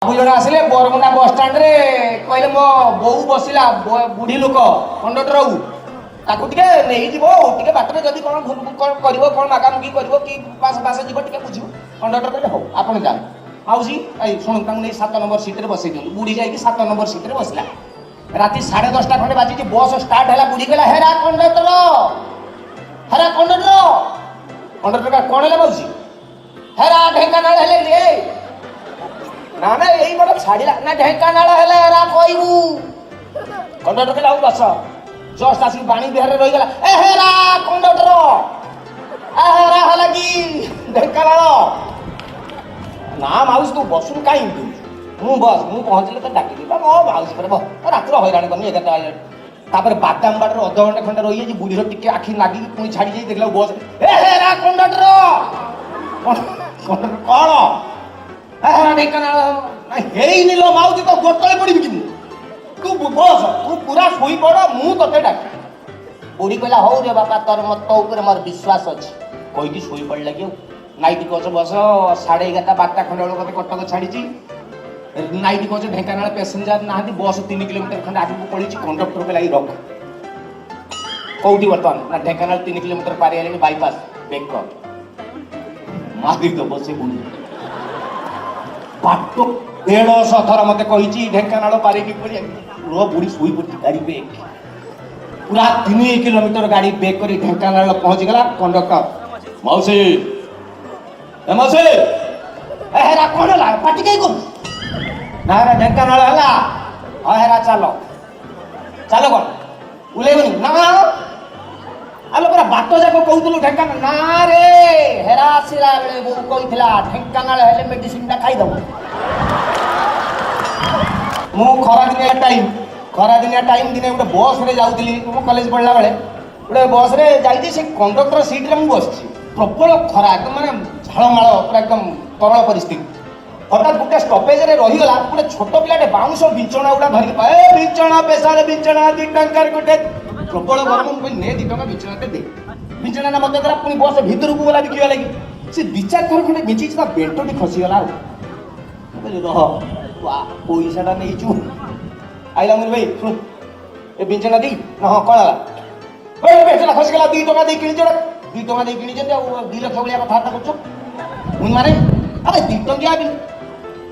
बाबू जन आसिले बरमुंडा बस स्टाण्ड रे कहले मो बोऊ बसिला बुढ़ी लोक कंडक्टर ताकू टिके नहीं जीवो टिके बाटरे जदी कोन करिवो कोन मागामुगी करिवो कि पास पास जीवो टिके बुझिवो कंडक्टर कहले हो आपण जान माउसी आई सुन तांग नै 7 नंबर सीट रे बसै दियो बुढ़ी जाई कि 7 नंबर सीट रे बसला राती 10:30 खंडे बाजी जी बस स्टार्ट हैला बुढ़ी कहला हेरा कंडक्टर कंडक्टर का कोन हैला माउसी हेरा ढेंकानाल हेले रे ना ना यही बड़ा छाड़ीला ना ढेंकानाल हेले हेरा कहबू कंडक्टर कहला हो बस जस्ट आसी बाणी बिहार रही गला ए हेरा कंडक्टर ए हेरा हला की ढेंकानाल ना माउस तू बसुन काई मु बस मु पहुंचले तो डाकी दिबा मो माउस पर रात्र हैरान करनी 11टा तापर बादाम बाटर अध घंटे खंडे रही जी बुढ़ी टिके आखि लागी पुणी छाड़ी जाई देखला बस ए हेरा कंडक्टर कंडक्टर कोन ए हेरा ढेंकानाल हेई निलो माउस तो गोटले पड़ी कि तू बस तू पूरा सोई पड़ मु तते डाक बुढ़ी कहला हो रे बापा तोर मत ऊपर मोर विश्वास अछि कोई की सोई पड़ लगे नाइट कोच बस 11:30 12टा खंडे लोग कटक छाड़ी नाइट कोच ढेंकानाल पैसेंजर ना बस 3 किलोमीटर खंडे आगे पड़ी कंडक्टर पे लगी रख कौटी बर्तमान ना ढेंकानाल 3 किलोमीटर पार आले बाईपास बैक कर मारी तो बसे बुढ़ी बाटो 150 थर मते कही ढेंकानाल पारे की पड़ी रो बुढ़ी सोई पड़ी गाड़ी बैक पूरा 3 किलोमीटर गाड़ी बैक करी ढेंकानाल पहुंच गला कंडक्टर मौसी ए मौसी ए हेरा कोन ला पाटी कई को ना रे ढेंकानाल हला आ हेरा चलो चलो कोन उलेबनी ना आलो पूरा बाटो जाको कहउतलु ढेंकानाल ना रे हेरा आसिला बेले बो कहिथला ढेंकानाल हेले मेडिसिन ता खाई दबो मु खरा दिनिया टाइम दिने गोटे बस रे जाउतली मु कॉलेज पढ़ला बेले गोटे बस रे जाइती से कंडक्टर सीट रे मु बसछि प्रबल खरा एकदम माने झाळमाळ पूरा एकदम तरल परिस्थिति हठात गोटे स्टॉपेज रे रही गला गोटे छोट पिलाटे बाउंस बिंचणा उडा धरि ए बिंचणा पेसाले बिंचणा 2 टंकार गोटे प्रबल गरम में ने 2 टंका बिंचणा ते दे बिंचणा ना मते करा पुनी बस भीतर को गला बिकिया लागी से 2-4 थर खंडे बिंची ता बेल्टोटी खसी गला बोले रह वाह पैसाटा नहीं छु आइला मुनि भाई सुन ए बिंचना दी ना हां कोला बे बेचला खस गला 2 टका दे किनि जोड़ा 2 टका दे किनि जते 2 लाख भलिया कथा करछु मुनि माने अबे 2 टका भी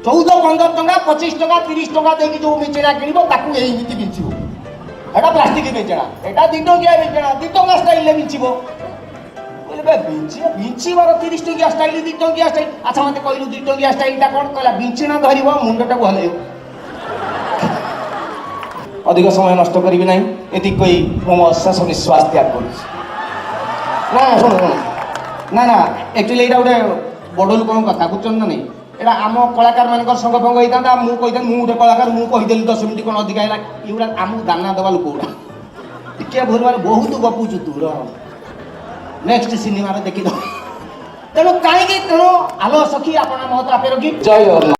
14-15 टका 25 टका 30 टका दे कि जो बिंचना किनिबो ताकू एही नीति बिंचिबो एटा प्लास्टिक बिंचना एटा 2 टका बिंचना 2 टका स्टाइल ले बिंचिबो बोले बे बिंची बार 30 टका स्टाइल 2 टका स्टाइल अच्छा मते कहलु 2 टका स्टाइल ता कोन कहला बिंचना धरिबो मुंडटा को हले अधिक समय नष्ट करी नहीं एति कोई मो शेष निश्वास त्याग करू ना सुन ना ना एक्चुअली एटा गोटे बड़ लोक कथा बुझन ना नहीं एटा आम कलाकार मान संग भंग होता मु कही मु गोटे कलाकार मु कहीदेली 10 मिनिट कौन अधिक है युवा आम दाना दवा लोक टिके भरवार बहुत गपुचु तू नेक्स्ट सिनेमा देखी तेणु कहीं तेणु आलो सखी आपण महत्व आपे रखी जय